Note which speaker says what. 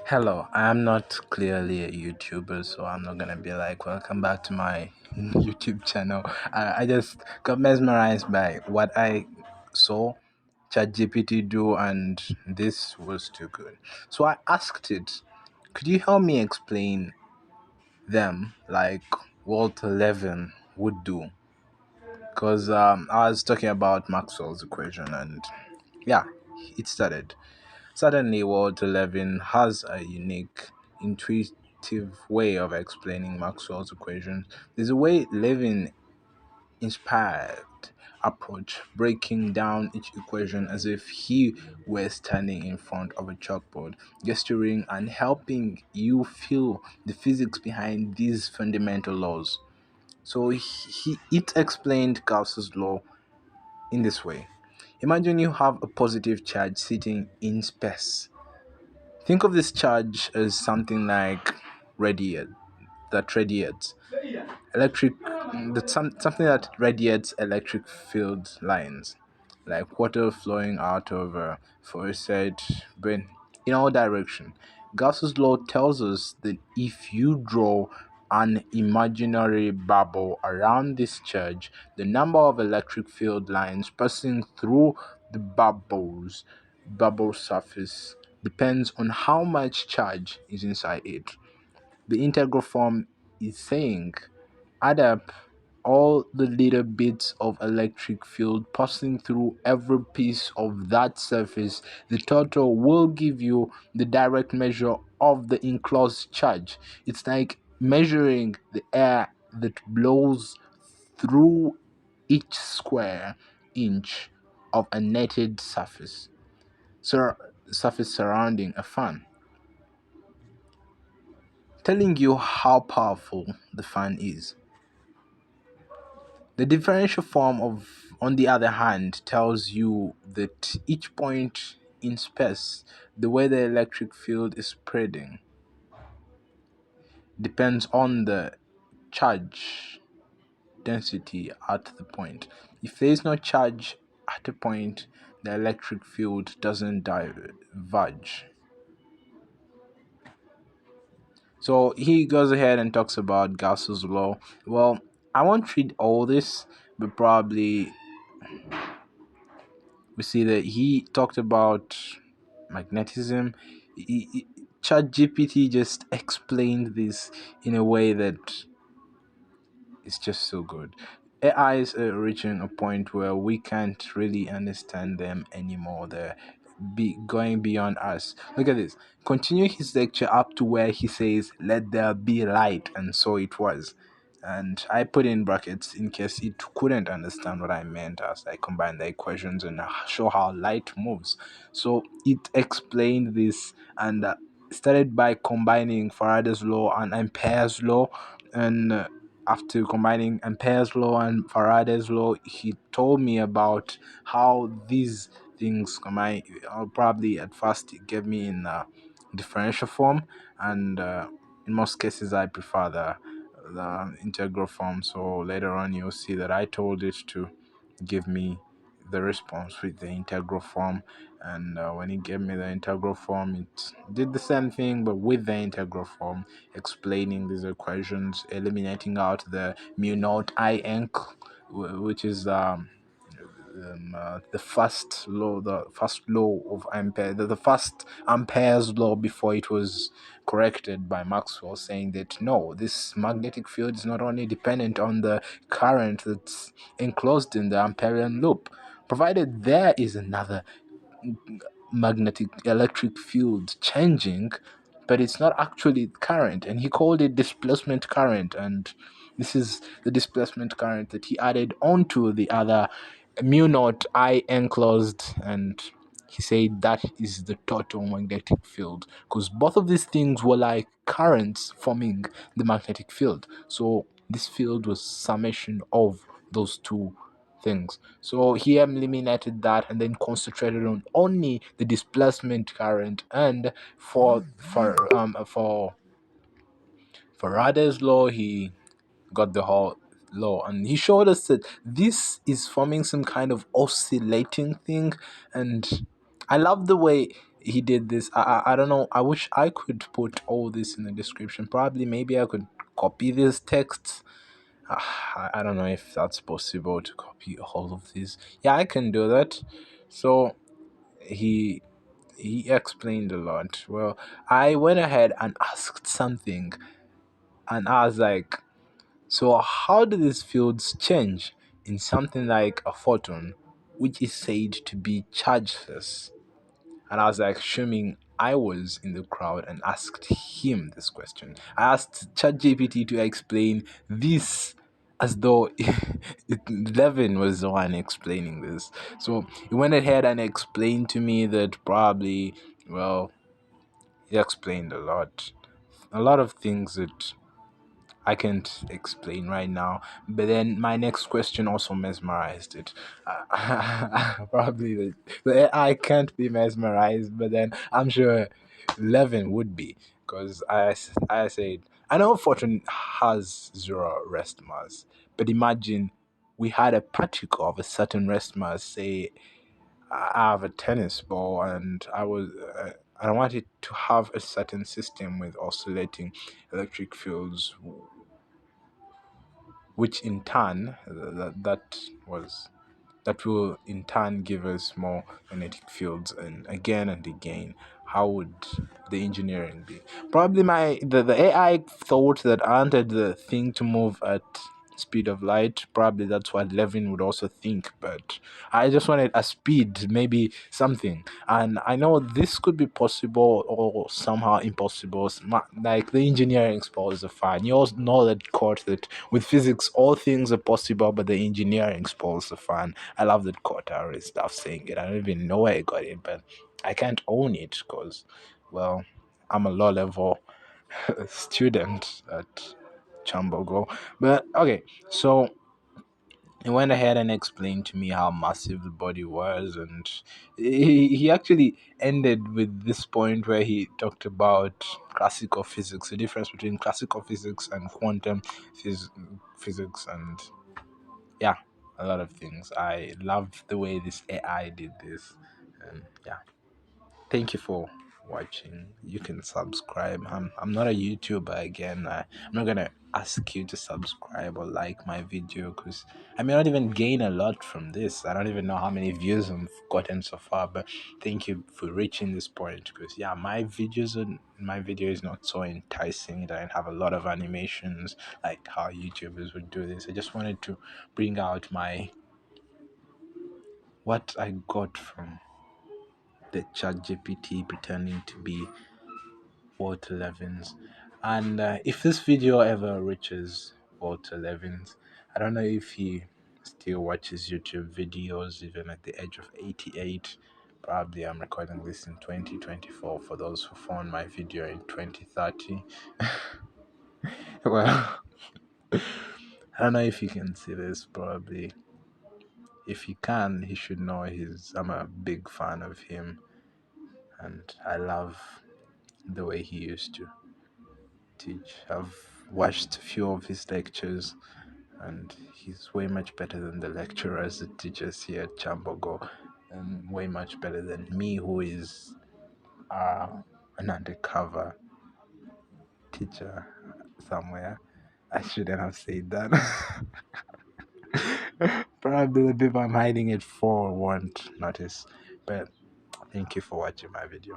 Speaker 1: Hello, I'm not clearly a YouTuber, so I'm not gonna be like, welcome back to my YouTube channel. I just got mesmerized by what I saw ChatGPT do, and this was too good. So I asked it, could you help me explain them like Walter Levin would do? Because I was talking about Maxwell's equation, and yeah, it started. Suddenly, Walter Levin has a unique, intuitive way of explaining Maxwell's equations. There's a way Levin inspired approach, breaking down each equation as if he were standing in front of a chalkboard, gesturing and helping you feel the physics behind these fundamental laws. So it explained Gauss's law in this way. Imagine you have a positive charge sitting in space. Think of this charge as something like radiate that radiates electric something that radiates electric field lines, like water flowing out of a faucet bin in all direction. Gauss's law tells us that if you draw an imaginary bubble around this charge, the number of electric field lines passing through the bubble surface depends on how much charge is inside it. The integral form is saying add up all the little bits of electric field passing through every piece of that surface. The total will give you the direct measure of the enclosed charge. It's like measuring the air that blows through each square inch of a netted surface surrounding a fan, telling you how powerful the fan is. The differential form on the other hand, tells you that each point in space, the way the electric field is spreading, depends on the charge density at the point. If there is no charge at a point, the electric field doesn't diverge. So he goes ahead and talks about Gauss's law. Well, I won't read all this, but probably we see that he talked about magnetism. ChatGPT just explained this in a way that is just so good. AIs are reaching a point where we can't really understand them anymore. They're going beyond us. Look at this. Continue his lecture up to where he says, "Let there be light," and so it was. And I put in brackets in case it couldn't understand what I meant as I combined the equations and show how light moves. So it explained this and started by combining Faraday's law and Ampere's law, and after combining Ampere's law and Faraday's law, he told me about how these things combine. Probably at first it gave me in differential form, and in most cases I prefer the integral form. So later on you'll see that I told it to give me the response with the integral form, and when it gave me the integral form, it did the same thing but with the integral form, explaining these equations, eliminating out the mu naught I enc, which is the first law of Ampere, the first Ampere's law before it was corrected by Maxwell, saying that no, this magnetic field is not only dependent on the current that's enclosed in the Amperian loop, provided there is another magnetic electric field changing, but it's not actually current, and he called it displacement current, and this is the displacement current that he added onto the other mu naught I enclosed, and he said that is the total magnetic field, because both of these things were like currents forming the magnetic field. So this field was summation of those two things. So he eliminated that and then concentrated on only the displacement current. And for Faraday's law, he got the whole law, and he showed us that this is forming some kind of oscillating thing. And I love the way he did this. I don't know. I wish I could put all this in the description. Probably, maybe I could copy this text. I don't know if that's possible to copy all of this. Yeah, I can do that. So he he explained a lot. Well, I went ahead and asked something, and I was like, so how do these fields change in something like a photon, which is said to be chargeless? And I was like, assuming I was in the crowd and asked him this question. I asked ChatGPT to explain this as though Levin was the one explaining this. So he went ahead and explained to me that probably, well, he explained a lot of things that I can't explain right now. But then my next question also mesmerized it. Probably the AI can't be mesmerized, but then I'm sure Levin would be. Because I said, I know Fortune has zero rest mass, but imagine we had a particle of a certain rest mass. Say, I have a tennis ball and I wanted to have a certain system with oscillating electric fields, which in turn that will in turn give us more magnetic fields, and again, how would the engineering be? Probably the AI thought that I wanted the thing to move at speed of light. Probably that's what Levin would also think, but I just wanted a speed, maybe something. And I know this could be possible or somehow impossible. Like the engineering spoils are fine. You all know that quote that with physics all things are possible, but the engineering spoils the fun. I love that quote. I already stuff saying it. I don't even know where I got it, but I can't own it because, well, I'm a low level student at Chambogo. But okay, so he went ahead and explained to me how massive the body was, and he actually ended with this point where he talked about classical physics, the difference between classical physics and quantum phys- physics, and yeah, a lot of things. I love the way this AI did this, and yeah, thank you for watching. You can subscribe. I'm not a YouTuber again. I'm not gonna ask you to subscribe or like my video because I may not even gain a lot from this. I don't even know how many views I've gotten so far, but thank you for reaching this point because yeah, my video is not so enticing. It doesn't have a lot of animations like how YouTubers would do this. I just wanted to bring out my what I got from the ChatGPT pretending to be Walter Levins. And if this video ever reaches Walter Levins, I don't know if he still watches YouTube videos even at the age of 88. Probably I'm recording this in 2024 for those who found my video in 2030. Well, I don't know if he can see this. Probably if he can, he should know I'm a big fan of him, and I love the way he used to teach. I've watched a few of his lectures, and he's way much better than the lecturers that teach us here at Chambogo, and way much better than me, who is uh, an undercover teacher somewhere. I shouldn't have said that. Probably the people I'm hiding it for won't notice. But thank you for watching my video.